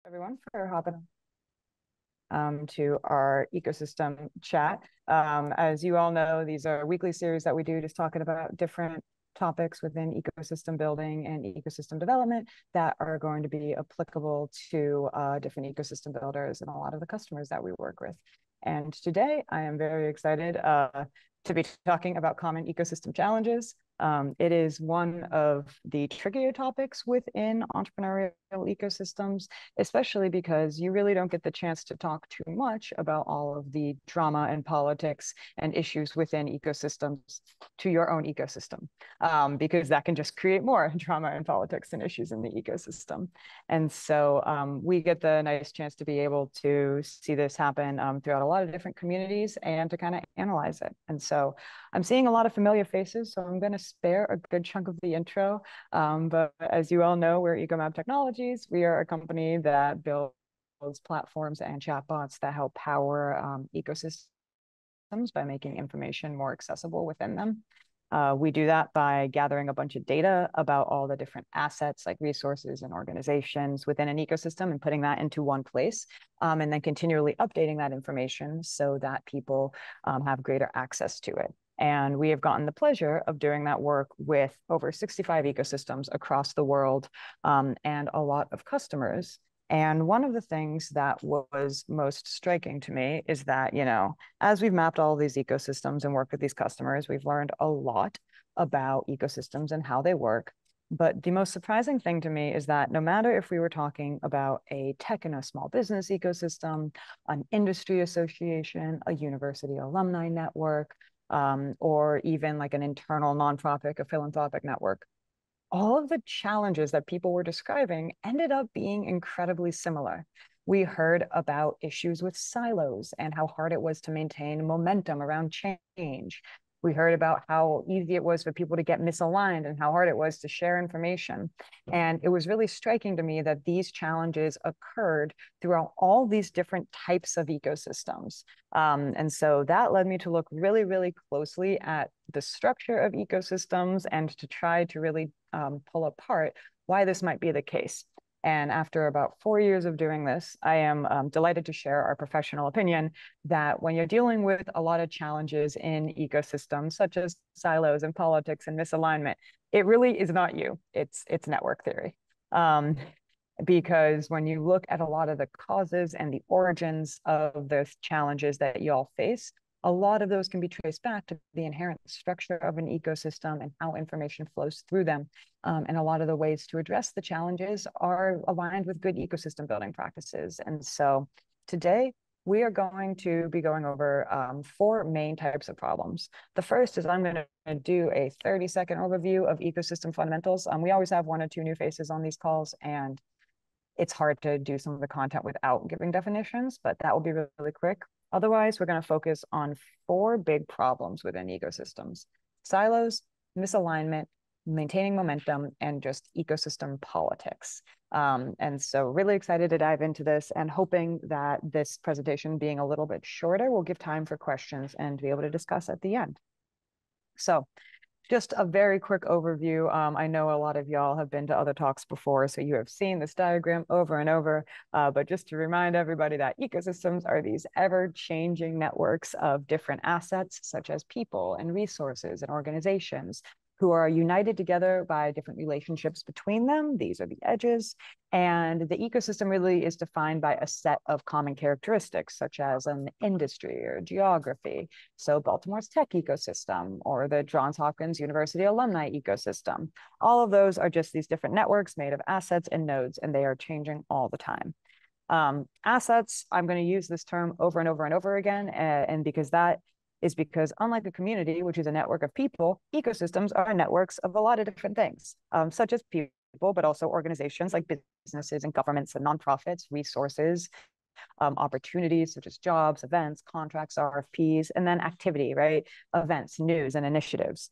Everyone for hopping to our ecosystem chat. As you all know, these are weekly series that we do just talking about different topics within ecosystem building and ecosystem development that are going to be applicable to different ecosystem builders and a lot of the customers that we work with. And today I am very excited to be talking about common ecosystem challenges. It is one of the trickier topics within entrepreneurial ecosystems, especially because you really don't get the chance to talk too much about all of the drama and politics and issues within ecosystems to your own ecosystem, because that can just create more drama and politics and issues in the ecosystem. And so we get the nice chance to be able to see this happen throughout a lot of different communities and to kind of analyze it. And so I'm seeing a lot of familiar faces, so I'm going to spare a good chunk of the intro. But as you all know, we're EcoMap Technologies. We are a company that builds platforms and chatbots that help power ecosystems by making information more accessible within them. We do that by gathering a bunch of data about all the different assets like resources and organizations within an ecosystem and putting that into one place, and then continually updating that information so that people have greater access to it. And we have gotten the pleasure of doing that work with over 65 ecosystems across the world, and a lot of customers. And one of the things that was most striking to me is that, as we've mapped all these ecosystems and worked with these customers, we've learned a lot about ecosystems and how they work. But the most surprising thing to me is that no matter if we were talking about a tech and a small business ecosystem, an industry association, a university alumni network, or even like an internal nonprofit, a philanthropic network, all of the challenges that people were describing ended up being incredibly similar. We heard about issues with silos and how hard it was to maintain momentum around change. We heard about how easy it was for people to get misaligned and how hard it was to share information. And it was really striking to me that these challenges occurred throughout all these different types of ecosystems. And so that led me to look really, really closely at the structure of ecosystems and to try to really pull apart why this might be the case. And after about 4 years of doing this, I am delighted to share our professional opinion that when you're dealing with a lot of challenges in ecosystems, such as silos and politics and misalignment, it really is not you. It's network theory. Because when you look at a lot of the causes and the origins of the challenges that you all face, a lot of those can be traced back to the inherent structure of an ecosystem and how information flows through them. And a lot of the ways to address the challenges are aligned with good ecosystem building practices. And so today, we are going to be going over 4 main types of problems. The first is I'm going to do a 30-second overview of ecosystem fundamentals. We always have 1 or 2 new faces on these calls, and it's hard to do some of the content without giving definitions, but that will be really, really quick. Otherwise, we're going to focus on 4 big problems within ecosystems: silos, misalignment, maintaining momentum, and just ecosystem politics. And so really excited to dive into this and hoping that this presentation being a little bit shorter will give time for questions and be able to discuss at the end. So just a very quick overview. I know a lot of y'all have been to other talks before, so you have seen this diagram over and over, but just to remind everybody that ecosystems are these ever-changing networks of different assets, such as people and resources and organizations, who are united together by different relationships between them. These are the edges. And the ecosystem really is defined by a set of common characteristics, such as an industry or geography. So Baltimore's tech ecosystem or the Johns Hopkins University alumni ecosystem. All of those are just these different networks made of assets and nodes, and they are changing all the time. Assets, I'm going to use this term over and over and over again, and because unlike a community, which is a network of people, ecosystems are networks of a lot of different things, such as people, but also organizations like businesses and governments and nonprofits, resources, opportunities such as jobs, events, contracts, RFPs, and then activity, right? Events, news, and initiatives.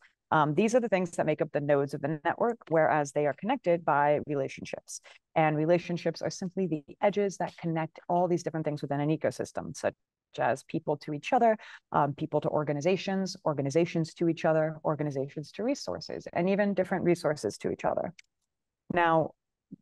These are the things that make up the nodes of the network, whereas they are connected by relationships. And relationships are simply the edges that connect all these different things within an ecosystem, such as people to each other, people to organizations, organizations to each other, organizations to resources, and even different resources to each other. Now,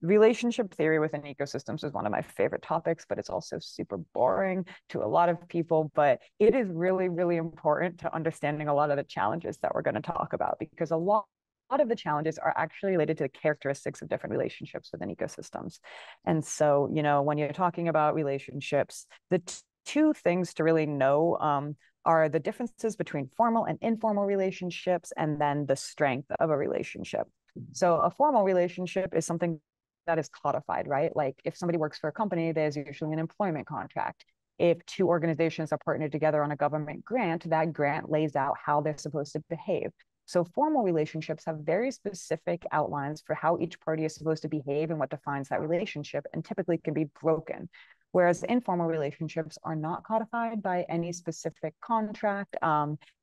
relationship theory within ecosystems is one of my favorite topics, but it's also super boring to a lot of people. But it is really, really important to understanding a lot of the challenges that we're going to talk about, because a lot of the challenges are actually related to the characteristics of different relationships within ecosystems. And so, when you're talking about relationships, the two things to really know are the differences between formal and informal relationships, and then the strength of a relationship. So a formal relationship is something that is codified, right? Like if somebody works for a company, there's usually an employment contract. If two organizations are partnered together on a government grant, that grant lays out how they're supposed to behave. So formal relationships have very specific outlines for how each party is supposed to behave and what defines that relationship, and typically can be broken. Whereas informal relationships are not codified by any specific contract.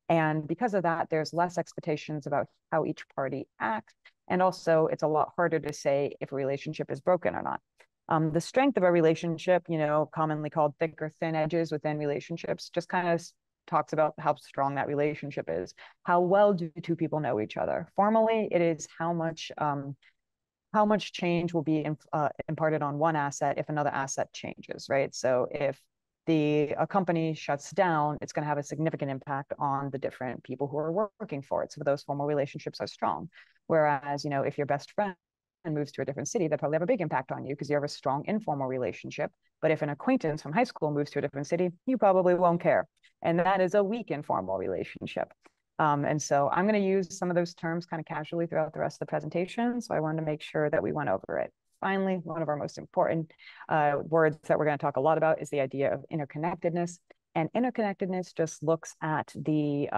And because of that, there's less expectations about how each party acts. And also, it's a lot harder to say if a relationship is broken or not. The strength of a relationship, commonly called thick or thin edges within relationships, just kind of talks about how strong that relationship is. How well do two people know each other? Formally, it is how much change will be imparted on one asset if another asset changes, right? So if a company shuts down, it's going to have a significant impact on the different people who are working for it. So those formal relationships are strong. Whereas, if your best friend moves to a different city, that probably have a big impact on you because you have a strong informal relationship. But if an acquaintance from high school moves to a different city, you probably won't care. And that is a weak informal relationship. And so I'm going to use some of those terms kind of casually throughout the rest of the presentation. So I wanted to make sure that we went over it. Finally, one of our most important words that we're going to talk a lot about is the idea of interconnectedness. And interconnectedness just looks at the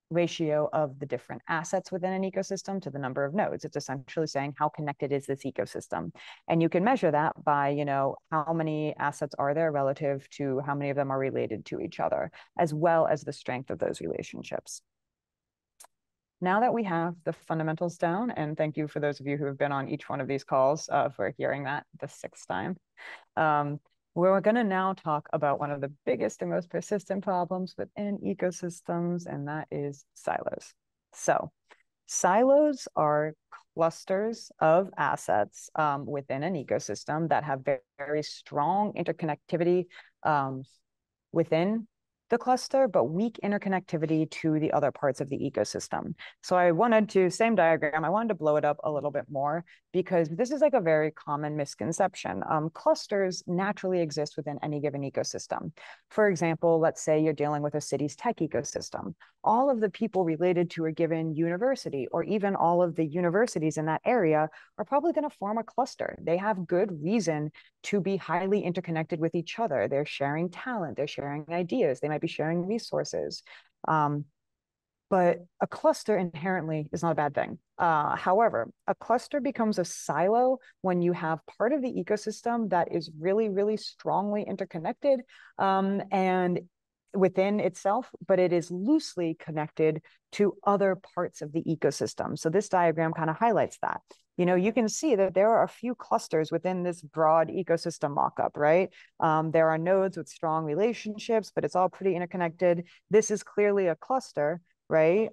ratio of the different assets within an ecosystem to the number of nodes. It's essentially saying how connected is this ecosystem. And you can measure that by, how many assets are there relative to how many of them are related to each other, as well as the strength of those relationships. Now that we have the fundamentals down, and thank you for those of you who have been on each one of these calls for hearing that the sixth time, we're going to now talk about one of the biggest and most persistent problems within ecosystems, and that is silos. So silos are clusters of assets within an ecosystem that have very, very strong interconnectivity within the cluster, but weak interconnectivity to the other parts of the ecosystem. So I wanted to, same diagram, I wanted to blow it up a little bit more because this is like a very common misconception. Clusters naturally exist within any given ecosystem. For example, let's say you're dealing with a city's tech ecosystem. All of the people related to a given university, or even all of the universities in that area, are probably going to form a cluster. They have good reason to be highly interconnected with each other. They're sharing talent, they're sharing ideas, they might be sharing resources. But a cluster inherently is not a bad thing. However, a cluster becomes a silo when you have part of the ecosystem that is really, really strongly interconnected and within itself, but it is loosely connected to other parts of the ecosystem. So this diagram kind of highlights that. You can see that there are a few clusters within this broad ecosystem mockup, right? There are nodes with strong relationships, but it's all pretty interconnected. This is clearly a cluster, right?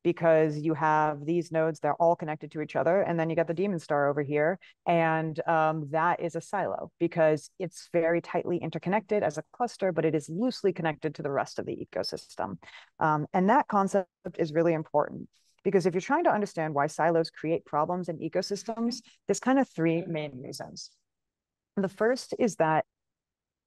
Because you have these nodes, they're all connected to each other. And then you got the demon star over here. And that is a silo because it's very tightly interconnected as a cluster, but it is loosely connected to the rest of the ecosystem. And that concept is really important because if you're trying to understand why silos create problems in ecosystems, there's kind of three main reasons. The first is that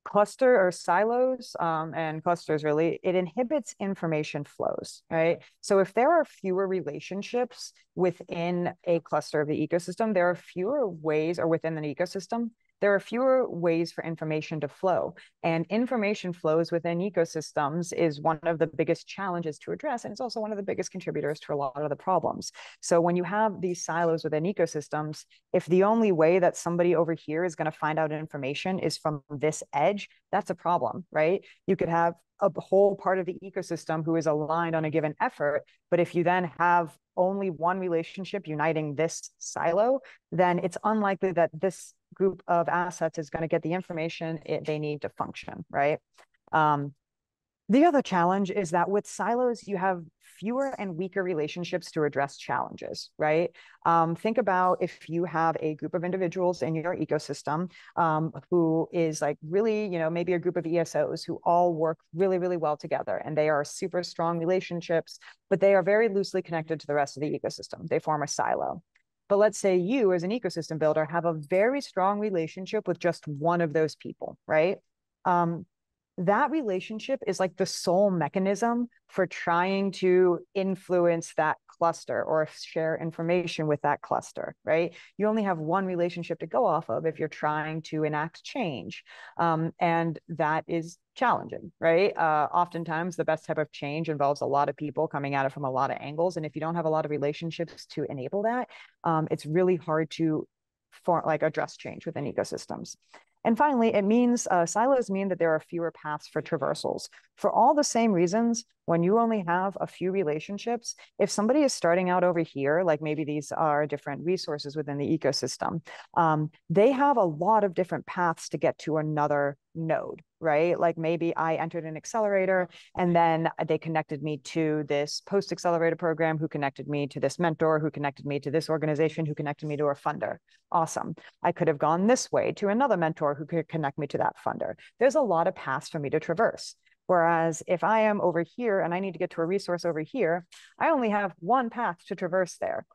cluster or silos and clusters really, it inhibits information flows, right? So if there are fewer relationships within a cluster of the ecosystem, there are fewer ways, or within an ecosystem, there are fewer ways for information to flow. And information flows within ecosystems is one of the biggest challenges to address. And it's also one of the biggest contributors to a lot of the problems. So when you have these silos within ecosystems, if the only way that somebody over here is going to find out information is from this edge, that's a problem, right? You could have a whole part of the ecosystem who is aligned on a given effort, but if you then have only one relationship uniting this silo, then it's unlikely that this group of assets is going to get the information they need to function, right? The other challenge is that with silos, you have fewer and weaker relationships to address challenges, right? Think about if you have a group of individuals in your ecosystem who is like really, maybe a group of ESOs who all work really, really well together, and they are super strong relationships, but they are very loosely connected to the rest of the ecosystem. They form a silo. But let's say you, as an ecosystem builder, have a very strong relationship with just one of those people, right? Um, that relationship is like the sole mechanism for trying to influence that cluster or share information with that cluster, right? You only have one relationship to go off of if you're trying to enact change. And that is challenging, right? Oftentimes, the best type of change involves a lot of people coming at it from a lot of angles. And if you don't have a lot of relationships to enable that, it's really hard to address change within ecosystems. And finally, it means silos mean that there are fewer paths for traversals. For all the same reasons, when you only have a few relationships, if somebody is starting out over here, like maybe these are different resources within the ecosystem, they have a lot of different paths to get to another node, right? Like maybe I entered an accelerator and then they connected me to this post-accelerator program, who connected me to this mentor, who connected me to this organization, who connected me to a funder. Awesome. I could have gone this way to another mentor who could connect me to that funder. There's a lot of paths for me to traverse. Whereas if I am over here and I need to get to a resource over here, I only have one path to traverse there.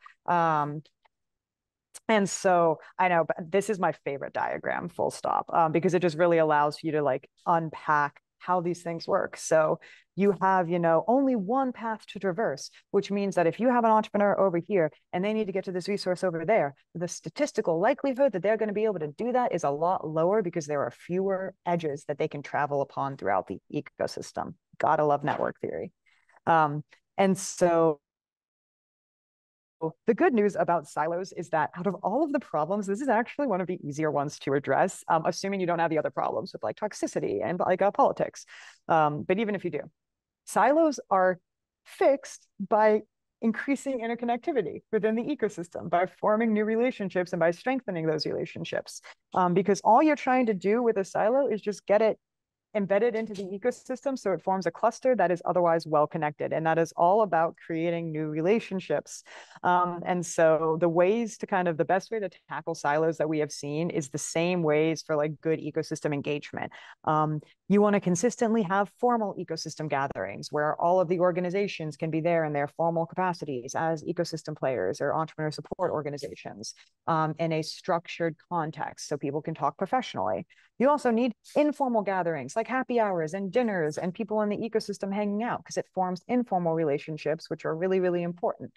And so I know, but this is my favorite diagram, full stop, because it just really allows you to like unpack how these things work. So you have, only one path to traverse, which means that if you have an entrepreneur over here and they need to get to this resource over there, the statistical likelihood that they're going to be able to do that is a lot lower because there are fewer edges that they can travel upon throughout the ecosystem. Gotta love network theory. And so the good news about silos is that out of all of the problems, this is actually one of the easier ones to address, assuming you don't have the other problems with like toxicity and like politics. But even if you do, silos are fixed by increasing interconnectivity within the ecosystem, by forming new relationships and by strengthening those relationships. Because all you're trying to do with a silo is just get it embedded into the ecosystem so it forms a cluster that is otherwise well connected, and that is all about creating new relationships. And so the ways to the best way to tackle silos that we have seen is the same ways for like good ecosystem engagement. You want to consistently have formal ecosystem gatherings where all of the organizations can be there in their formal capacities as ecosystem players or entrepreneur support organizations, in a structured context so people can talk professionally. You also need informal gatherings like happy hours and dinners and people in the ecosystem hanging out, because it forms informal relationships, which are really, really important.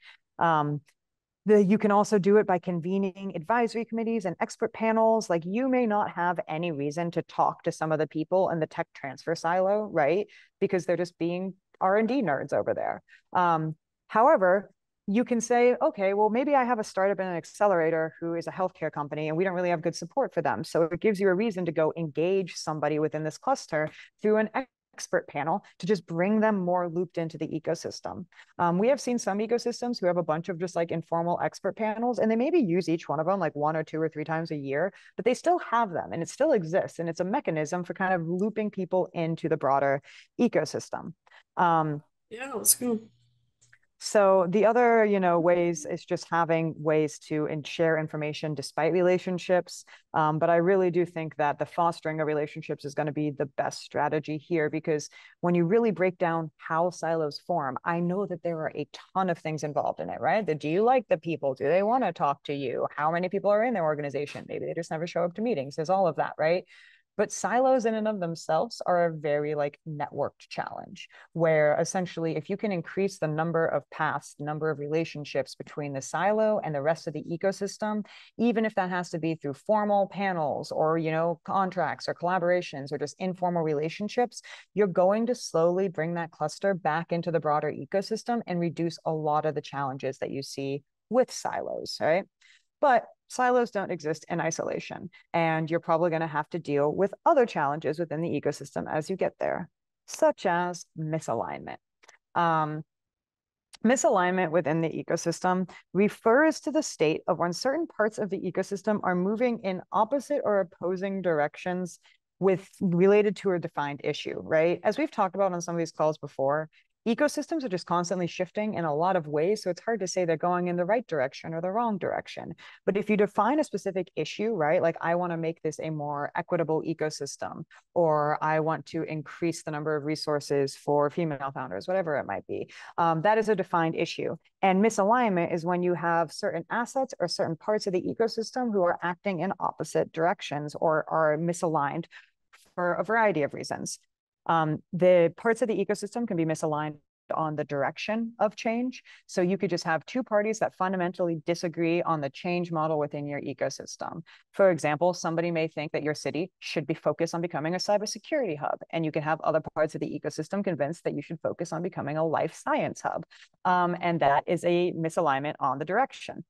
You can also do it by convening advisory committees and expert panels. Like, you may not have any reason to talk to some of the people in the tech transfer silo, right? Because they're just being R&D nerds over there. However, you can say, okay, well, maybe I have a startup and an accelerator who is a healthcare company and we don't really have good support for them. So it gives you a reason to go engage somebody within this cluster through an expert panel to just bring them more looped into the ecosystem. We have seen some ecosystems who have a bunch of just like informal expert panels, and they maybe use each one of them like 1 or 2 or 3 times a year, but they still have them and it still exists. And it's a mechanism for kind of looping people into the broader ecosystem. Yeah, let's go. So the other, ways is just having ways to share information despite relationships. But I really do think that the fostering of relationships is going to be the best strategy here, because when you really break down how silos form, I know that there are a ton of things involved in it, right? Do you like the people? Do they want to talk to you? How many people are in their organization? Maybe they just never show up to meetings. There's all of that, right? But silos in and of themselves are a very like networked challenge, where essentially if you can increase the number of paths, the number of relationships between the silo and the rest of the ecosystem, even if that has to be through formal panels or, contracts or collaborations or just informal relationships, you're going to slowly bring that cluster back into the broader ecosystem and reduce a lot of the challenges that you see with silos, right? But silos don't exist in isolation, and you're probably going to have to deal with other challenges within the ecosystem as you get there, such as misalignment. Um, Misalignment within the ecosystem refers to the state of when certain parts of the ecosystem are moving in opposite or opposing directions with related to a defined issue, right? As we've talked about on some of these calls before, ecosystems are just constantly shifting in a lot of ways. So it's hard to say they're going in the right direction or the wrong direction. But if you define a specific issue, right, like I want to make this a more equitable ecosystem, or I want to increase the number of resources for female founders, whatever it might be, that is a defined issue. And misalignment is when you have certain assets or certain parts of the ecosystem who are acting in opposite directions or are misaligned for a variety of reasons. The parts of the ecosystem can be misaligned on the direction of change. So you could just have two parties that fundamentally disagree on the change model within your ecosystem. For example, somebody may think that your city should be focused on becoming a cybersecurity hub, and you can have other parts of the ecosystem convinced that you should focus on becoming a life science hub. And that is a misalignment on the direction.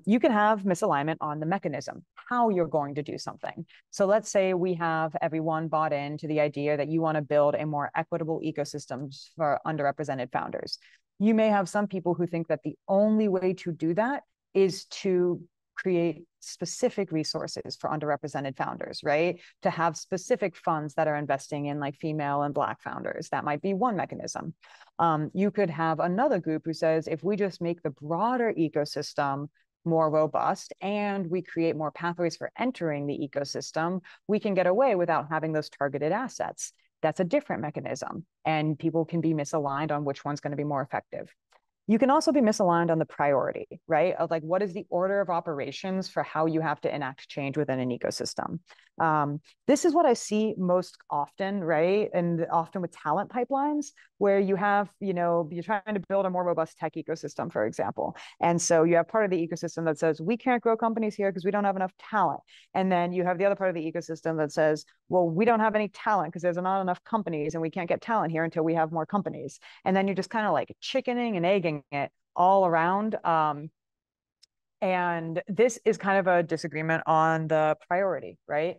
You can have misalignment on the mechanism, how you're going to do something. So let's say we have everyone bought into the idea that you want to build a more equitable ecosystem for underrepresented founders. You may have some people who think that the only way to do that is to create specific resources for underrepresented founders, right? To have specific funds that are investing in like female and Black founders. That might be one mechanism. You could have another group who says, if we just make the broader ecosystem more robust and we create more pathways for entering the ecosystem, we can get away without having those targeted assets. That's a different mechanism, and people can be misaligned on which one's going to be more effective. You can also be misaligned on the priority, right? Of like, what is the order of operations for how you have to enact change within an ecosystem? This is what I see most often, right? And often with talent pipelines, where you have, you're trying to build a more robust tech ecosystem, for example. And so you have part of the ecosystem that says, we can't grow companies here because we don't have enough talent. And then you have the other part of the ecosystem that says, well, we don't have any talent because there's not enough companies and we can't get talent here until we have more companies. And then you're just kind of like chickening and egging it all around. And this is kind of a disagreement on the priority, right?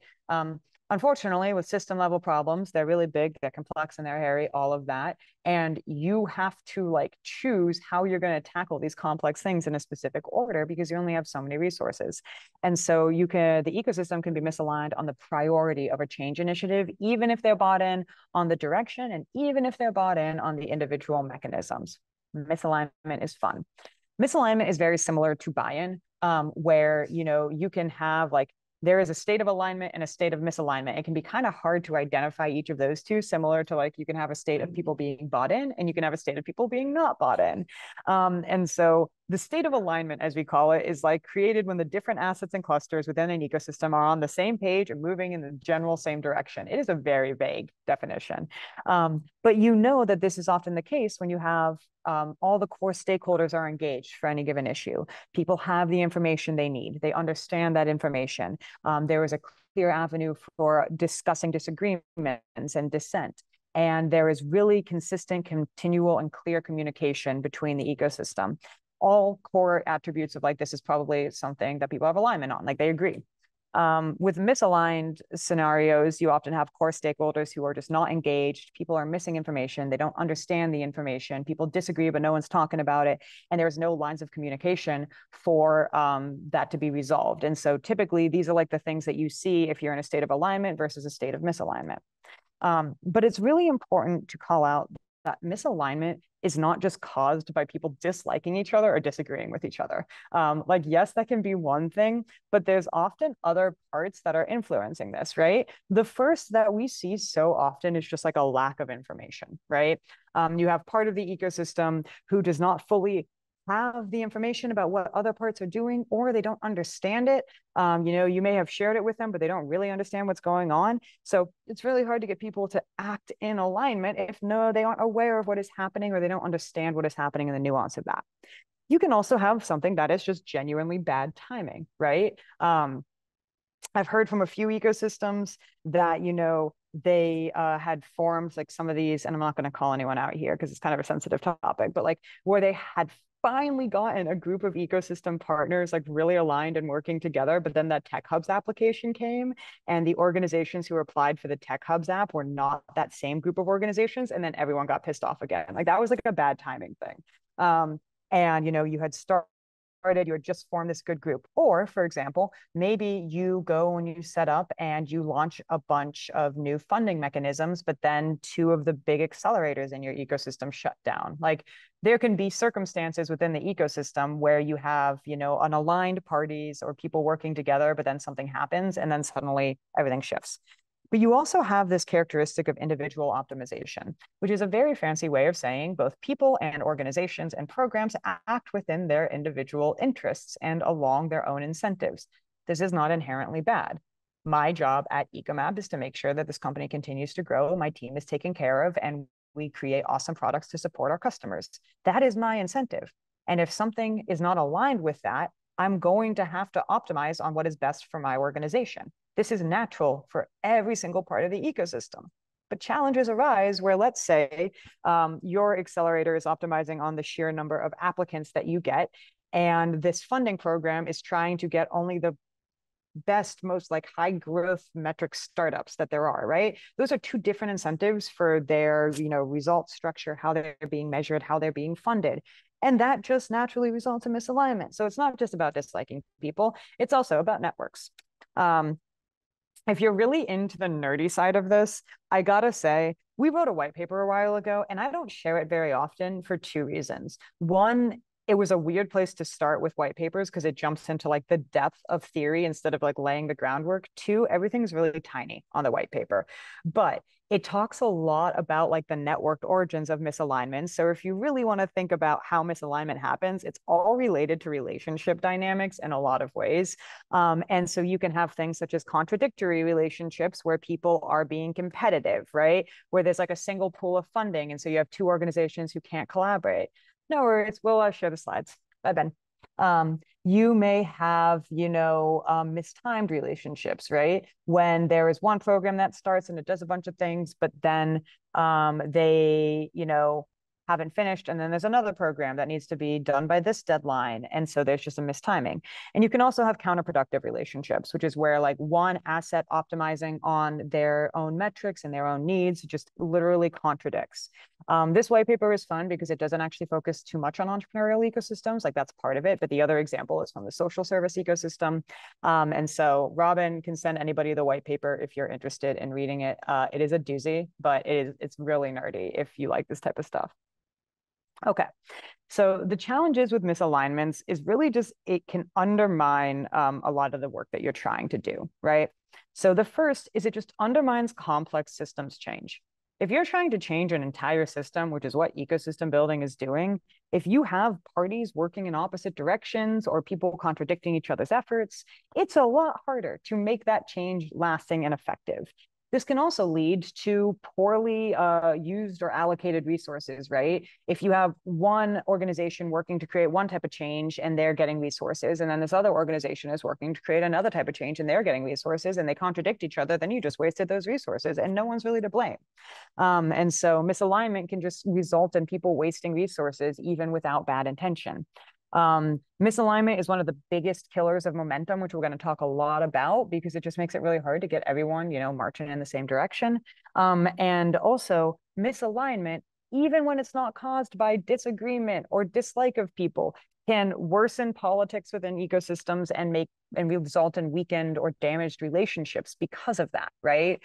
Unfortunately, with system level problems, they're really big, they're complex, and they're hairy, all of that. And you have to like choose how you're going to tackle these complex things in a specific order because you only have so many resources. And so the ecosystem can be misaligned on the priority of a change initiative, even if they're bought in on the direction and even if they're bought in on the individual mechanisms. Misalignment is fun. Misalignment is very similar to buy-in, where you can have like there is a state of alignment and a state of misalignment. It can be kind of hard to identify each of those two, similar to like you can have a state of people being bought in and you can have a state of people being not bought in. And so the state of alignment, as we call it, is like created when the different assets and clusters within an ecosystem are on the same page and moving in the general same direction. It is a very vague definition. But you know that this is often the case when you have all the core stakeholders are engaged for any given issue. People have the information they need. They understand that information. There is a clear avenue for discussing disagreements and dissent. And there is really consistent, continual, and clear communication between the ecosystem. All core attributes of like, this is probably something that people have alignment on, like they agree. With misaligned scenarios, you often have core stakeholders who are just not engaged. People are missing information. They don't understand the information. People disagree, but no one's talking about it. And there's no lines of communication for that to be resolved. And so typically, these are like the things that you see if you're in a state of alignment versus a state of misalignment. But it's really important to call out that misalignment is not just caused by people disliking each other or disagreeing with each other. Like, yes, that can be one thing, but there's often other parts that are influencing this, right? The first that we see so often is just like a lack of information, right? You have part of the ecosystem who does not fully have the information about what other parts are doing, or they don't understand it. You may have shared it with them, but they don't really understand what's going on. So it's really hard to get people to act in alignment if they aren't aware of what is happening or they don't understand what is happening and the nuance of that. You can also have something that is just genuinely bad timing, right? I've heard from a few ecosystems that, they had formed like some of these, and I'm not going to call anyone out here because it's kind of a sensitive topic, but like where they had finally gotten a group of ecosystem partners like really aligned and working together, but then that Tech Hubs application came and the organizations who applied for the Tech Hubs app were not that same group of organizations, and then everyone got pissed off again. Like that was like a bad timing thing. And you had you just formed this good group. Or, for example, maybe you go and you set up and you launch a bunch of new funding mechanisms, but then two of the big accelerators in your ecosystem shut down. Like there can be circumstances within the ecosystem where you have, unaligned parties or people working together, but then something happens and then suddenly everything shifts. But you also have this characteristic of individual optimization, which is a very fancy way of saying both people and organizations and programs act within their individual interests and along their own incentives. This is not inherently bad. My job at EcoMap is to make sure that this company continues to grow, my team is taken care of, and we create awesome products to support our customers. That is my incentive. And if something is not aligned with that, I'm going to have to optimize on what is best for my organization. This is natural for every single part of the ecosystem. But challenges arise where, let's say, your accelerator is optimizing on the sheer number of applicants that you get, and this funding program is trying to get only the best, most like high growth metric startups that there are, right? Those are two different incentives for their, result structure, how they're being measured, how they're being funded. And that just naturally results in misalignment. So it's not just about disliking people, it's also about networks. If you're really into the nerdy side of this, I gotta say, we wrote a white paper a while ago, and I don't share it very often for two reasons. One, it was a weird place to start with white papers because it jumps into like the depth of theory instead of like laying the groundwork. Two, everything's really tiny on the white paper, but it talks a lot about like the networked origins of misalignment. So if you really want to think about how misalignment happens, it's all related to relationship dynamics in a lot of ways. And so you can have things such as contradictory relationships where people are being competitive, right? Where there's like a single pool of funding. And so you have two organizations who can't collaborate. No worries, we'll share the slides. Bye, Ben. You may have, mistimed relationships, right? When there is one program that starts and it does a bunch of things, but then they, haven't finished. And then there's another program that needs to be done by this deadline. And so there's just a mistiming. And you can also have counterproductive relationships, which is where like one asset optimizing on their own metrics and their own needs just literally contradicts. This white paper is fun because it doesn't actually focus too much on entrepreneurial ecosystems. Like that's part of it. But the other example is from the social service ecosystem. And so Robin can send anybody the white paper if you're interested in reading it. It is a doozy, but it's really nerdy if you like this type of stuff. Okay, so the challenges with misalignments is really just it can undermine a lot of the work that you're trying to do, right? So the first is it just undermines complex systems change. If you're trying to change an entire system, which is what ecosystem building is doing, if you have parties working in opposite directions or people contradicting each other's efforts, it's a lot harder to make that change lasting and effective. This can also lead to poorly used or allocated resources, right? If you have one organization working to create one type of change and they're getting resources, and then this other organization is working to create another type of change and they're getting resources and they contradict each other, then you just wasted those resources and no one's really to blame. And so misalignment can just result in people wasting resources even without bad intention. Misalignment is one of the biggest killers of momentum, which we're going to talk a lot about because it just makes it really hard to get everyone, marching in the same direction. And also misalignment, even when it's not caused by disagreement or dislike of people, can worsen politics within ecosystems and result in weakened or damaged relationships because of that, right?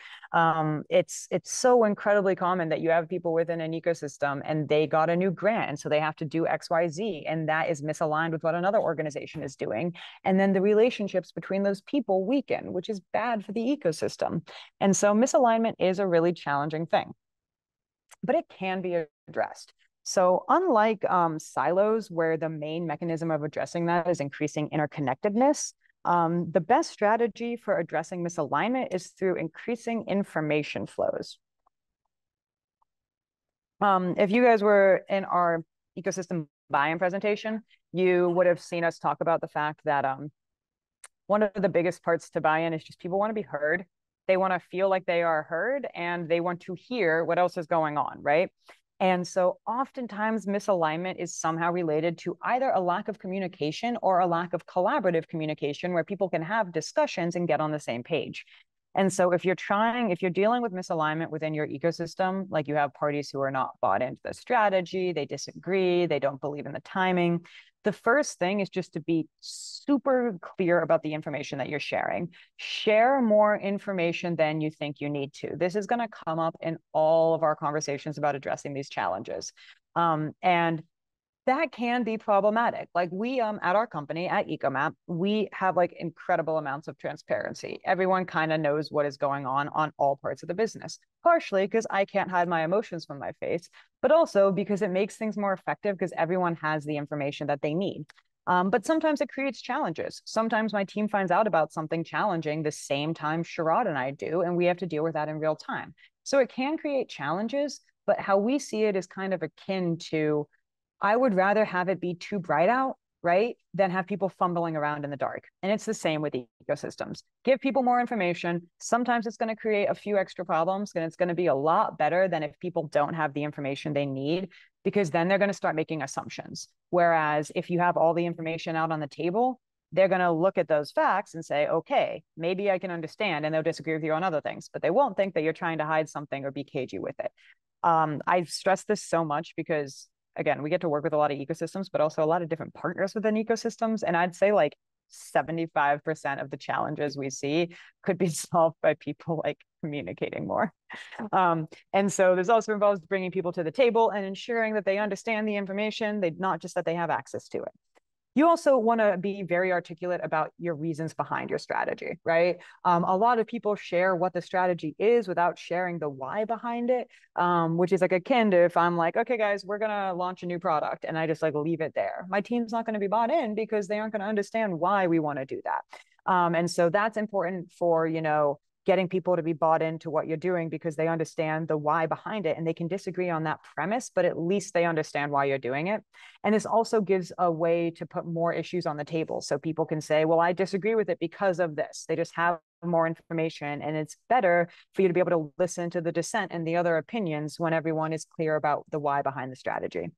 It's so incredibly common that you have people within an ecosystem and they got a new grant, and so they have to do XYZ, and that is misaligned with what another organization is doing. And then the relationships between those people weaken, which is bad for the ecosystem. And so misalignment is a really challenging thing, but it can be addressed. So unlike silos, where the main mechanism of addressing that is increasing interconnectedness, the best strategy for addressing misalignment is through increasing information flows. If you guys were in our ecosystem buy-in presentation, you would have seen us talk about the fact that one of the biggest parts to buy-in is just people want to be heard. They want to feel like they are heard, and they want to hear what else is going on, right? And so oftentimes misalignment is somehow related to either a lack of communication or a lack of collaborative communication where people can have discussions and get on the same page. And so if you're dealing with misalignment within your ecosystem, like you have parties who are not bought into the strategy, they disagree, they don't believe in the timing, The first thing is just to be super clear about the information that you're sharing. Share more information than you think you need to. This is going to come up in all of our conversations about addressing these challenges. And that can be problematic. Like we at our company at EcoMap, we have like incredible amounts of transparency. Everyone kind of knows what is going on all parts of the business. Partially because I can't hide my emotions from my face, but also because it makes things more effective because everyone has the information that they need. But sometimes it creates challenges. Sometimes my team finds out about something challenging the same time Sharad and I do, and we have to deal with that in real time. So it can create challenges, but how we see it is kind of akin to I would rather have it be too bright out, right, than have people fumbling around in the dark. And it's the same with ecosystems. Give people more information. Sometimes it's going to create a few extra problems, and it's going to be a lot better than if people don't have the information they need, because then they're going to start making assumptions. Whereas if you have all the information out on the table, they're going to look at those facts and say, okay, maybe I can understand, and they'll disagree with you on other things, but they won't think that you're trying to hide something or be cagey with it. I stress this so much because again, we get to work with a lot of ecosystems, but also a lot of different partners within ecosystems. And I'd say like 75% of the challenges we see could be solved by people like communicating more. And so there's also involves bringing people to the table and ensuring that they understand the information, they not just that they have access to it. You also want to be very articulate about your reasons behind your strategy, right? A lot of people share what the strategy is without sharing the why behind it, which is like akin to if I'm like, okay, guys, we're going to launch a new product and I just like leave it there. My team's not going to be bought in because they aren't going to understand why we want to do that. And so that's important for, getting people to be bought into what you're doing because they understand the why behind it and they can disagree on that premise, but at least they understand why you're doing it. And this also gives a way to put more issues on the table. So people can say, well, I disagree with it because of this. They just have more information, and it's better for you to be able to listen to the dissent and the other opinions when everyone is clear about the why behind the strategy.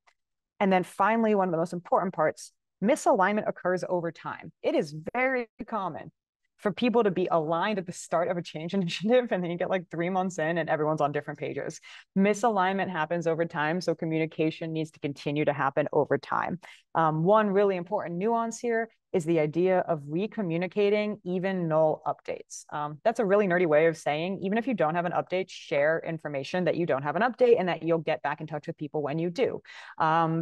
And then finally, one of the most important parts, misalignment occurs over time. It is very common for people to be aligned at the start of a change initiative, and then you get like 3 months in and everyone's on different pages. Misalignment happens over time, so communication needs to continue to happen over time. One really important nuance here is the idea of recommunicating even null updates. That's a really nerdy way of saying, even if you don't have an update, share information that you don't have an update and that you'll get back in touch with people when you do.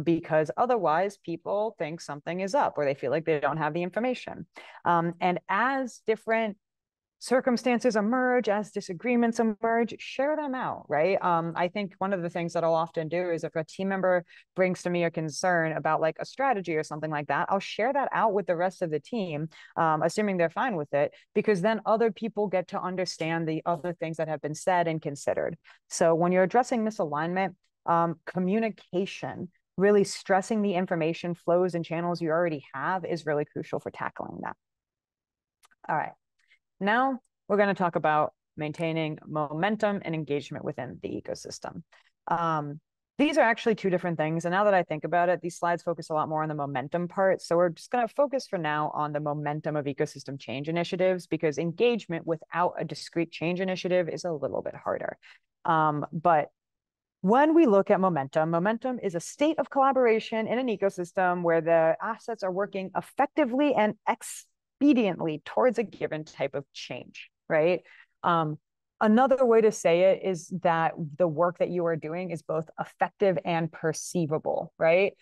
Because otherwise people think something is up or they feel like they don't have the information. And as different circumstances emerge, as disagreements emerge, share them out, right? I think one of the things that I'll often do is if a team member brings to me a concern about like a strategy or something like that, I'll share that out with the rest of the team, assuming they're fine with it, because then other people get to understand the other things that have been said and considered. So when you're addressing misalignment, communication, really stressing the information flows and channels you already have is really crucial for tackling that. All right. Now we're going to talk about maintaining momentum and engagement within the ecosystem. These are actually two different things. And now that I think about it, these slides focus a lot more on the momentum part. So we're just going to focus for now on the momentum of ecosystem change initiatives, because engagement without a discrete change initiative is a little bit harder. But when we look at momentum, momentum is a state of collaboration in an ecosystem where the assets are working effectively and expediently towards a given type of change, right? Another way to say it is that the work that you are doing is both effective and perceivable, right?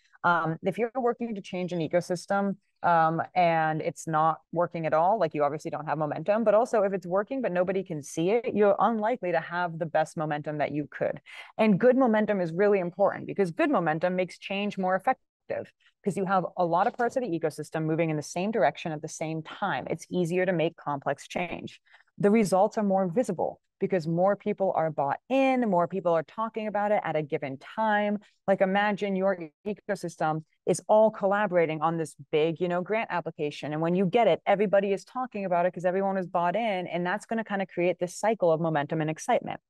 If you're working to change an ecosystem and it's not working at all, like you obviously don't have momentum, but also if it's working but nobody can see it, you're unlikely to have the best momentum that you could. And good momentum is really important because good momentum makes change more effective, because you have a lot of parts of the ecosystem moving in the same direction at the same time. It's easier to make complex change. The results are more visible because more people are bought in, more people are talking about it at a given time. Like imagine your ecosystem is all collaborating on this big, grant application. And when you get it, everybody is talking about it because everyone is bought in. And that's going to kind of create this cycle of momentum and excitement.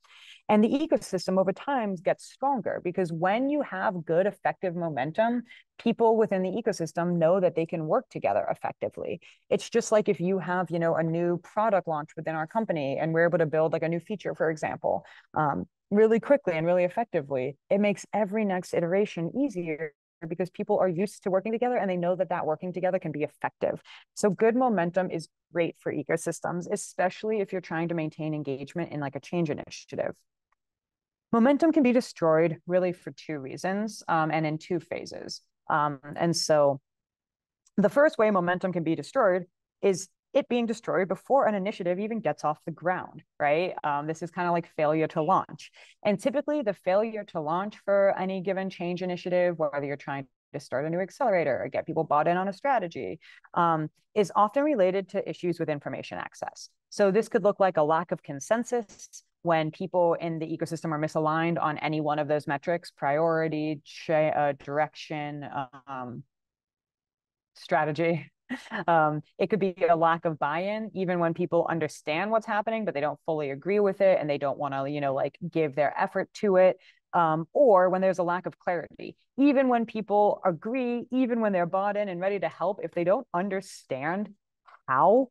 And the ecosystem over time gets stronger because when you have good, effective momentum, people within the ecosystem know that they can work together effectively. It's just like if you have, a new product launch within our company and we're able to build like a new feature, for example, really quickly and really effectively, it makes every next iteration easier because people are used to working together and they know that working together can be effective. So good momentum is great for ecosystems, especially if you're trying to maintain engagement in like a change initiative. Momentum can be destroyed really for two reasons, and in two phases. And so the first way momentum can be destroyed is it being destroyed before an initiative even gets off the ground, right? This is kind of like failure to launch. And typically the failure to launch for any given change initiative, whether you're trying to start a new accelerator or get people bought in on a strategy, is often related to issues with information access. So this could look like a lack of consensus when people in the ecosystem are misaligned on any one of those metrics: priority, direction, strategy. It could be a lack of buy-in, even when people understand what's happening, but they don't fully agree with it and they don't want to, like give their effort to it. Or when there's a lack of clarity, even when people agree, even when they're bought in and ready to help, if they don't understand how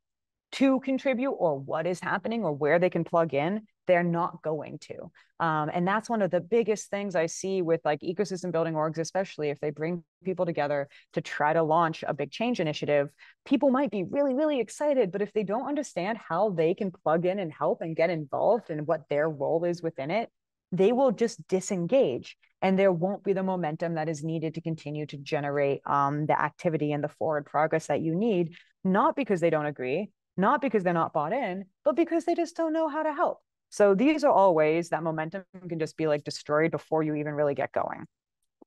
to contribute or what is happening or where they can plug in, they're not going to. And that's one of the biggest things I see with like ecosystem building orgs, especially if they bring people together to try to launch a big change initiative. People might be really, really excited, but if they don't understand how they can plug in and help and get involved and what their role is within it, they will just disengage and there won't be the momentum that is needed to continue to generate the activity and the forward progress that you need, not because they don't agree, not because they're not bought in, but because they just don't know how to help. So these are all ways that momentum can just be like destroyed before you even really get going.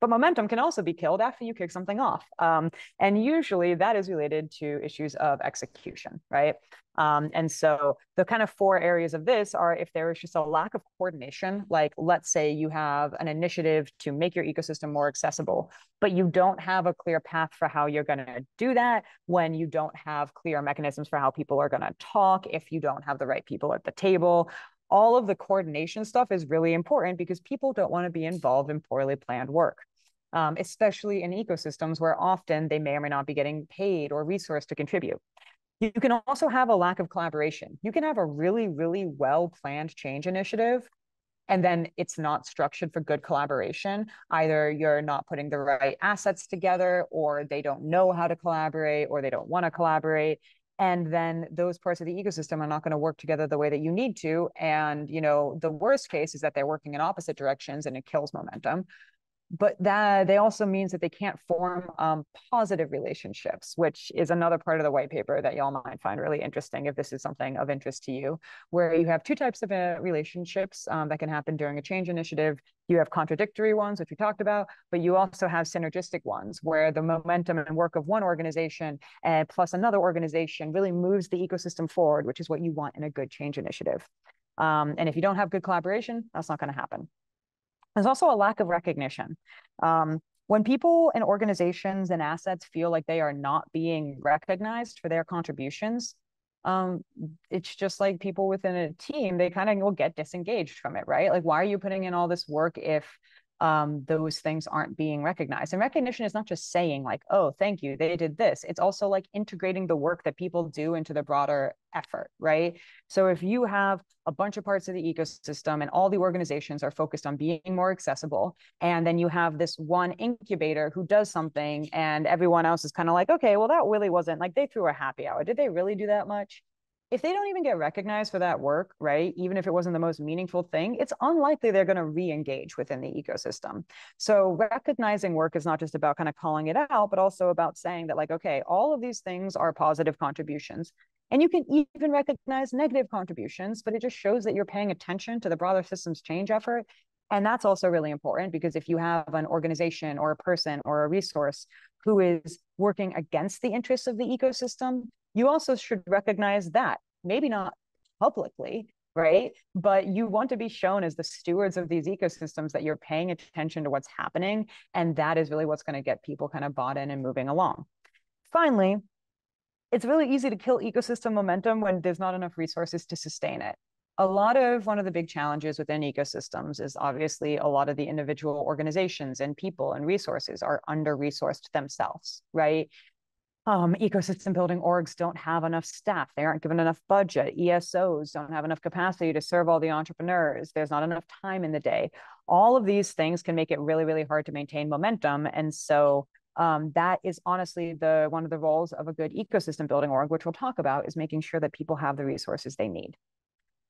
But momentum can also be killed after you kick something off. And usually that is related to issues of execution, right? And so the kind of four areas of this are if there is just a lack of coordination, like let's say you have an initiative to make your ecosystem more accessible, but you don't have a clear path for how you're going to do that, when you don't have clear mechanisms for how people are going to talk, if you don't have the right people at the table. All of the coordination stuff is really important because people don't want to be involved in poorly planned work, especially in ecosystems where often they may or may not be getting paid or resourced to contribute. You can also have a lack of collaboration. You can have a really, really well-planned change initiative, and then it's not structured for good collaboration. Either you're not putting the right assets together, or they don't know how to collaborate, or they don't want to collaborate. And then those parts of the ecosystem are not going to work together the way that you need to. And, the worst case is that they're working in opposite directions and it kills momentum. But that they also means that they can't form positive relationships, which is another part of the white paper that y'all might find really interesting if this is something of interest to you, where you have two types of relationships that can happen during a change initiative. You have contradictory ones, which we talked about, but you also have synergistic ones where the momentum and work of one organization and plus another organization really moves the ecosystem forward, which is what you want in a good change initiative. And if you don't have good collaboration, that's not going to happen. There's also a lack of recognition. When people and organizations and assets feel like they are not being recognized for their contributions, it's just like people within a team, they kind of will get disengaged from it, right? Like, why are you putting in all this work if those things aren't being recognized? And recognition is not just saying like, oh, thank you, they did this. It's also like integrating the work that people do into the broader effort, right? So if you have a bunch of parts of the ecosystem and all the organizations are focused on being more accessible, and then you have this one incubator who does something and everyone else is kind of like, okay, well, that really wasn't like, they threw a happy hour. Did they really do that much? If they don't even get recognized for that work, right, even if it wasn't the most meaningful thing, it's unlikely they're going to re-engage within the ecosystem. So recognizing work is not just about kind of calling it out, but also about saying that like, okay, all of these things are positive contributions. And you can even recognize negative contributions, but it just shows that you're paying attention to the broader systems change effort. And that's also really important because if you have an organization or a person or a resource who is working against the interests of the ecosystem, you also should recognize that, maybe not publicly, right? But you want to be shown as the stewards of these ecosystems, that you're paying attention to what's happening. And that is really what's going to get people kind of bought in and moving along. Finally, it's really easy to kill ecosystem momentum when there's not enough resources to sustain it. One of the big challenges within ecosystems is obviously a lot of the individual organizations and people and resources are under-resourced themselves, right? Ecosystem building orgs don't have enough staff. They aren't given enough budget. ESOs don't have enough capacity to serve all the entrepreneurs. There's not enough time in the day. All of these things can make it really, really hard to maintain momentum. And so that is honestly one of the roles of a good ecosystem building org, which we'll talk about, is making sure that people have the resources they need.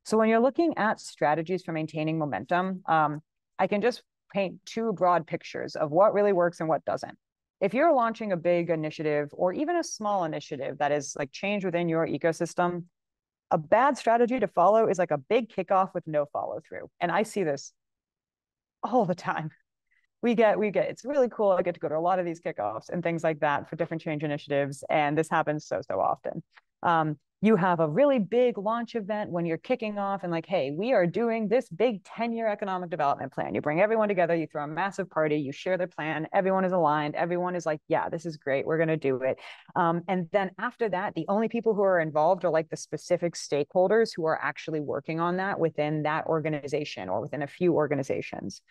So when you're looking at strategies for maintaining momentum, I can just paint two broad pictures of what really works and what doesn't. If you're launching a big initiative or even a small initiative that is like change within your ecosystem, a bad strategy to follow is like a big kickoff with no follow through. And I see this all the time. It's really cool. I get to go to a lot of these kickoffs and things like that for different change initiatives. And this happens so often. You have a really big launch event when you're kicking off and like, hey, we are doing this big 10-year economic development plan. You bring everyone together, you throw a massive party, you share the plan, everyone is aligned, everyone is like, yeah, this is great, we're going to do it. And then after that, the only people who are involved are like the specific stakeholders who are actually working on that within that organization or within a few organizations.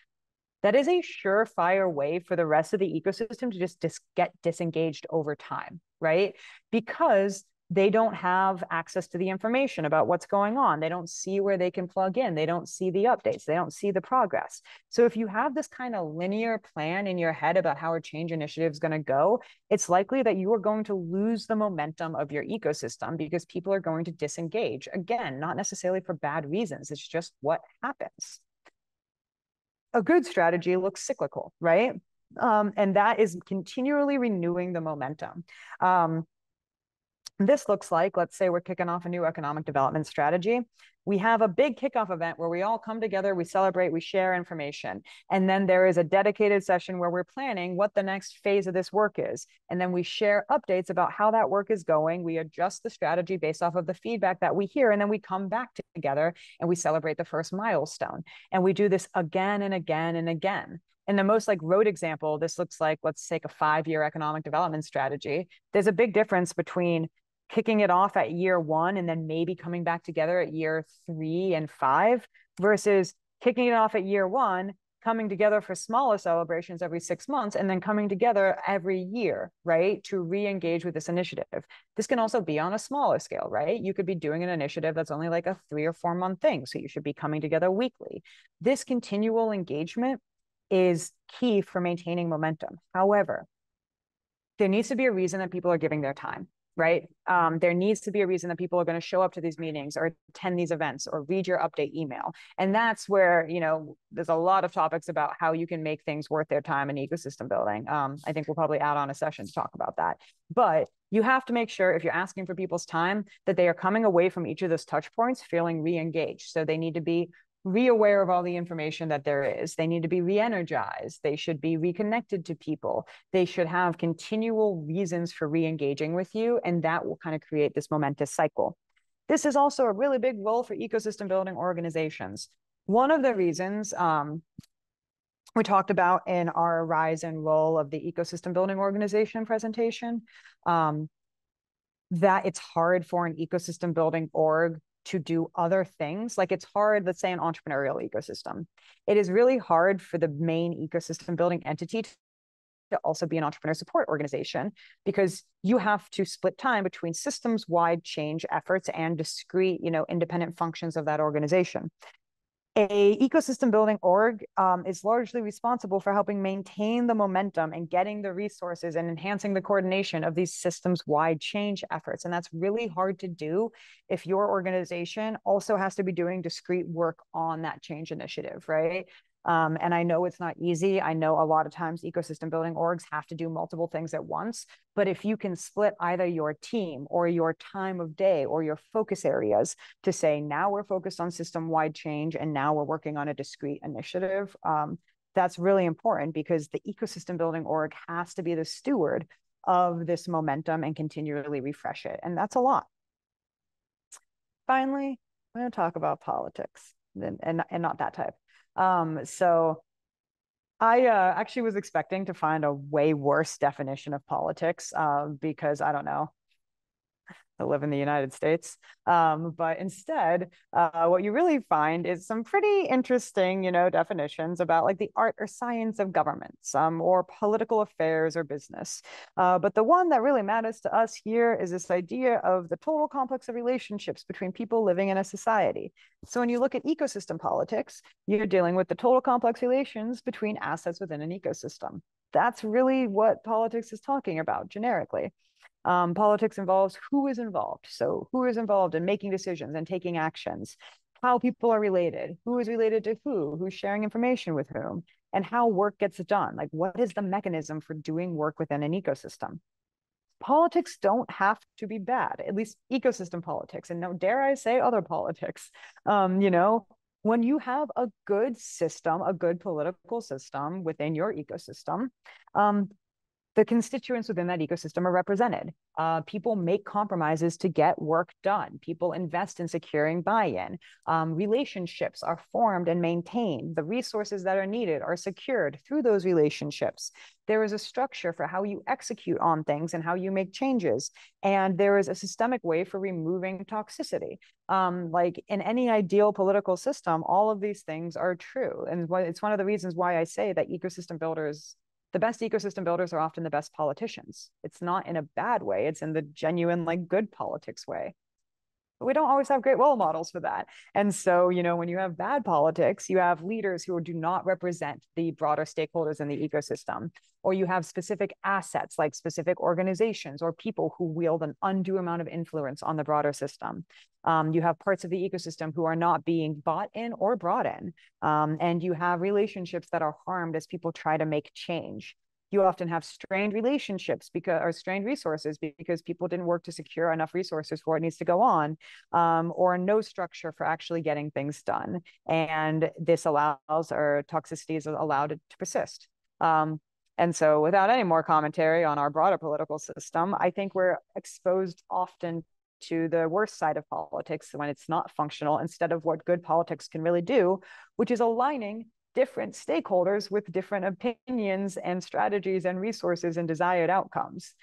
That is a surefire way for the rest of the ecosystem to just get disengaged over time, right? Because they don't have access to the information about what's going on. They don't see where they can plug in. They don't see the updates. They don't see the progress. So if you have this kind of linear plan in your head about how a change initiative is going to go, it's likely that you are going to lose the momentum of your ecosystem because people are going to disengage. Again, not necessarily for bad reasons. It's just what happens. A good strategy looks cyclical, right? And that is continually renewing the momentum. This looks like, let's say we're kicking off a new economic development strategy. We have a big kickoff event where we all come together, we celebrate, we share information. And then there is a dedicated session where we're planning what the next phase of this work is. And then we share updates about how that work is going. We adjust the strategy based off of the feedback that we hear. And then we come back together and we celebrate the first milestone. And we do this again and again and again. In the most like rote example, this looks like, let's take a 5-year economic development strategy. There's a big difference between kicking it off at year 1 and then maybe coming back together at year 3 and 5 versus kicking it off at year 1, coming together for smaller celebrations every 6 months, and then coming together every year, right, to re-engage with this initiative. This can also be on a smaller scale, right? You could be doing an initiative that's only like a 3 or 4 month thing, so you should be coming together weekly. This continual engagement is key for maintaining momentum. However, there needs to be a reason that people are giving their time, right? There needs to be a reason that people are going to show up to these meetings or attend these events or read your update email. And that's where, there's a lot of topics about how you can make things worth their time in ecosystem building. I think we'll probably add on a session to talk about that. But you have to make sure if you're asking for people's time that they are coming away from each of those touch points feeling re-engaged. So they need to be re-aware of all the information that there is. They need to be re-energized. They should be reconnected to people. They should have continual reasons for re-engaging with you, and that will kind of create this momentous cycle. This is also a really big role for ecosystem building organizations. One of the reasons we talked about in our rise and role of the ecosystem building organization presentation, that it's hard for an ecosystem building org to do other things. Like it's hard, let's say an entrepreneurial ecosystem. It is really hard for the main ecosystem building entity to also be an entrepreneur support organization because you have to split time between systems-wide change efforts and discrete, independent functions of that organization. A ecosystem building org is largely responsible for helping maintain the momentum and getting the resources and enhancing the coordination of these systems-wide change efforts. And that's really hard to do if your organization also has to be doing discrete work on that change initiative, right? And I know it's not easy. I know a lot of times ecosystem building orgs have to do multiple things at once. But if you can split either your team or your time of day or your focus areas to say, now we're focused on system-wide change and now we're working on a discrete initiative, that's really important because the ecosystem building org has to be the steward of this momentum and continually refresh it. And that's a lot. Finally, I'm going to talk about politics and not that type. So I actually was expecting to find a way worse definition of politics because I don't know. to live in the United States. But instead, what you really find is some pretty interesting, definitions about like the art or science of government, or political affairs or business. But the one that really matters to us here is this idea of the total complex of relationships between people living in a society. So when you look at ecosystem politics, you're dealing with the total complex relations between assets within an ecosystem. That's really what politics is talking about generically. Politics involves who is involved. So who is involved in making decisions and taking actions, how people are related, who is related to who's sharing information with whom, and how work gets done. Like what is the mechanism for doing work within an ecosystem? Politics don't have to be bad, at least ecosystem politics, and no, dare I say other politics. When you have a good system, a good political system within your ecosystem, the constituents within that ecosystem are represented. People make compromises to get work done. People invest in securing buy-in. Relationships are formed and maintained. The resources that are needed are secured through those relationships. There is a structure for how you execute on things and how you make changes. And there is a systemic way for removing toxicity. Like in any ideal political system, all of these things are true. And it's one of the reasons why I say that the best ecosystem builders are often the best politicians. It's not in a bad way. It's in the genuine, like good politics way. But we don't always have great role models for that. And so, when you have bad politics, you have leaders who do not represent the broader stakeholders in the ecosystem, or you have specific assets like specific organizations or people who wield an undue amount of influence on the broader system. You have parts of the ecosystem who are not being bought in or brought in. And you have relationships that are harmed as people try to make change. You often have strained relationships or strained resources because people didn't work to secure enough resources for what needs to go on, or no structure for actually getting things done. And this allows, or toxicity is allowed to persist. And so without any more commentary on our broader political system, I think we're exposed often to the worst side of politics when it's not functional instead of what good politics can really do, which is aligning different stakeholders with different opinions and strategies and resources and desired outcomes.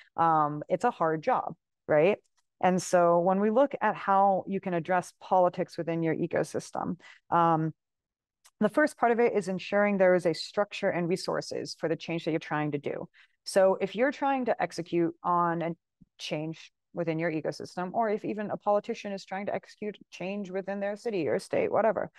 It's a hard job, right? And so when we look at how you can address politics within your ecosystem, the first part of it is ensuring there is a structure and resources for the change that you're trying to do. So if you're trying to execute on a change within your ecosystem, or if even a politician is trying to execute change within their city or state, whatever,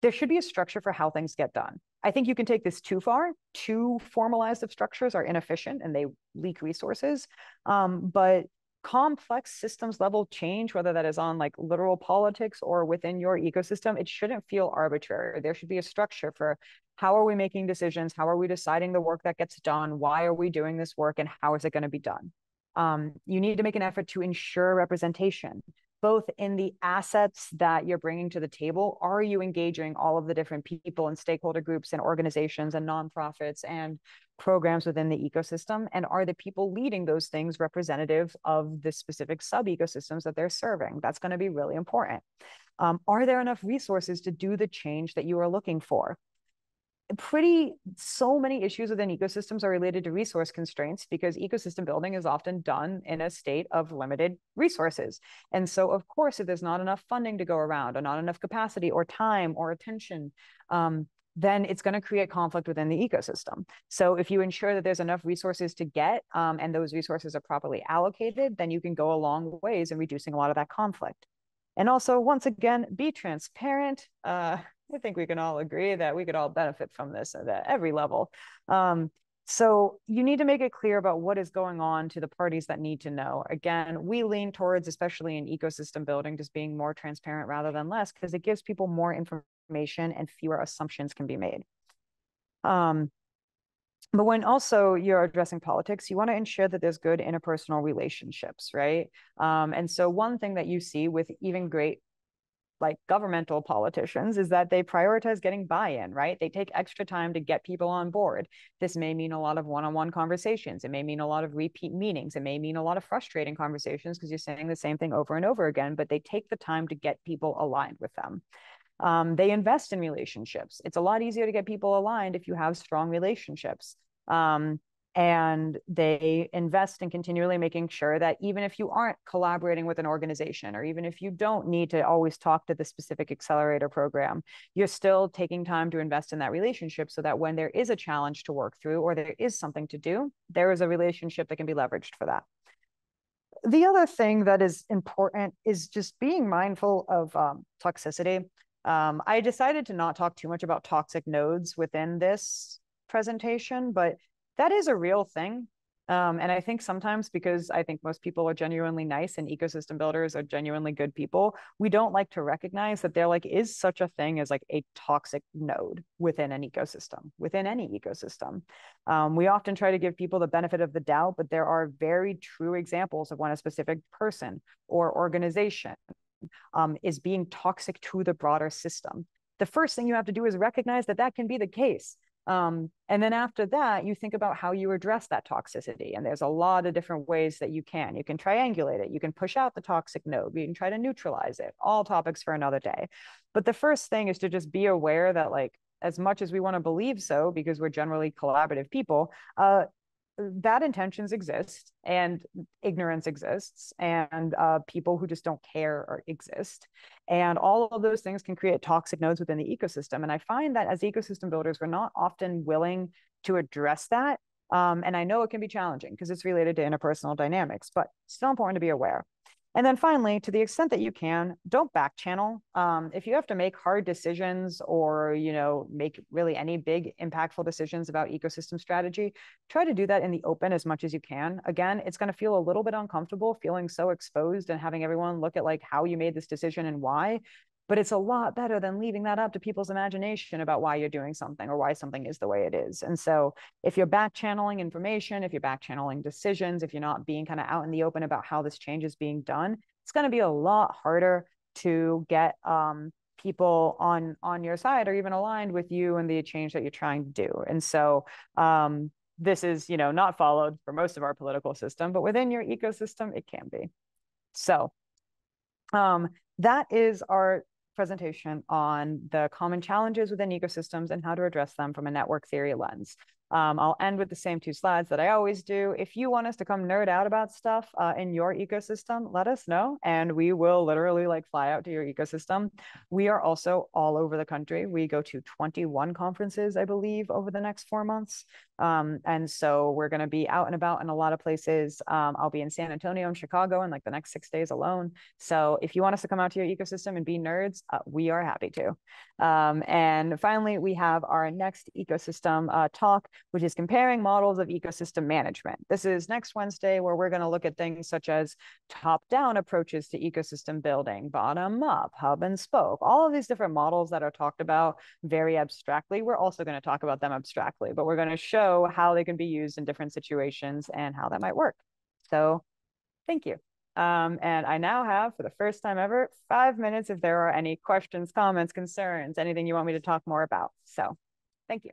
there should be a structure for how things get done. I think you can take this too far. Too formalized of structures are inefficient and they leak resources. But complex systems level change, whether that is on like literal politics or within your ecosystem, it shouldn't feel arbitrary. There should be a structure for how are we making decisions? How are we deciding the work that gets done? Why are we doing this work? And how is it going to be done? You need to make an effort to ensure representation, both in the assets that you're bringing to the table. Are you engaging all of the different people and stakeholder groups and organizations and nonprofits and programs within the ecosystem? And are the people leading those things representative of the specific sub-ecosystems that they're serving? That's going to be really important. Are there enough resources to do the change that you are looking for? So many issues within ecosystems are related to resource constraints because ecosystem building is often done in a state of limited resources. And so, of course, if there's not enough funding to go around or not enough capacity or time or attention, then it's going to create conflict within the ecosystem. So if you ensure that there's enough resources to get and those resources are properly allocated, then you can go a long ways in reducing a lot of that conflict. And also, once again, be transparent. I think we can all agree that we could all benefit from this at every level. So you need to make it clear about what is going on to the parties that need to know. Again, we lean towards, especially in ecosystem building, just being more transparent rather than less, because it gives people more information and fewer assumptions can be made. But when also you're addressing politics, you want to ensure that there's good interpersonal relationships, right? And so one thing that you see with even great like governmental politicians is that they prioritize getting buy-in, right? They take extra time to get people on board. This may mean a lot of one-on-one conversations. It may mean a lot of repeat meetings. It may mean a lot of frustrating conversations because you're saying the same thing over and over again, but they take the time to get people aligned with them. They invest in relationships. It's a lot easier to get people aligned if you have strong relationships. And they invest in continually making sure that even if you aren't collaborating with an organization, or even if you don't need to always talk to the specific accelerator program, you're still taking time to invest in that relationship so that when there is a challenge to work through or there is something to do, there is a relationship that can be leveraged for that. The other thing that is important is just being mindful of toxicity. I decided to not talk too much about toxic nodes within this presentation, but that is a real thing. And I think sometimes, because I think most people are genuinely nice and ecosystem builders are genuinely good people, we don't like to recognize that there is such a thing as a toxic node within an ecosystem, within any ecosystem. We often try to give people the benefit of the doubt, but there are very true examples of when a specific person or organization is being toxic to the broader system. The first thing you have to do is recognize that that can be the case. And then after that, you think about how you address that toxicity. And there's a lot of different ways that you can. You can triangulate it. You can push out the toxic node. You can try to neutralize it. All topics for another day. But the first thing is to just be aware that, as much as we want to believe so, because we're generally collaborative people, bad intentions exist, and ignorance exists, and people who just don't care exist. And all of those things can create toxic nodes within the ecosystem. And I find that as ecosystem builders, we're not often willing to address that. And I know it can be challenging because it's related to interpersonal dynamics, but it's still important to be aware. And then finally, to the extent that you can, don't back channel. If you have to make hard decisions or, make really any big impactful decisions about ecosystem strategy, try to do that in the open as much as you can. Again, it's going to feel a little bit uncomfortable feeling so exposed and having everyone look at how you made this decision and why. But it's a lot better than leaving that up to people's imagination about why you're doing something or why something is the way it is. And so if you're back channeling information, if you're back channeling decisions, if you're not being kind of out in the open about how this change is being done, it's going to be a lot harder to get people on your side or even aligned with you and the change that you're trying to do. And so this is, not followed for most of our political system, but within your ecosystem, it can be. So that is our presentation on the common challenges within ecosystems and how to address them from a network theory lens. I'll end with the same two slides that I always do. If you want us to come nerd out about stuff in your ecosystem, let us know, and we will literally fly out to your ecosystem. We are also all over the country. We go to 21 conferences, I believe, over the next 4 months. And so we're going to be out and about in a lot of places. I'll be in San Antonio and Chicago in the next 6 days alone. So if you want us to come out to your ecosystem and be nerds, we are happy to. And finally, we have our next ecosystem talk, which is comparing models of ecosystem management. This is next Wednesday, where we're going to look at things such as top-down approaches to ecosystem building, bottom-up, hub and spoke, all of these different models that are talked about very abstractly. We're also going to talk about them abstractly, but we're going to show how they can be used in different situations and how that might work. So thank you. And I now have, for the first time ever, 5 minutes if there are any questions, comments, concerns, anything you want me to talk more about. So thank you.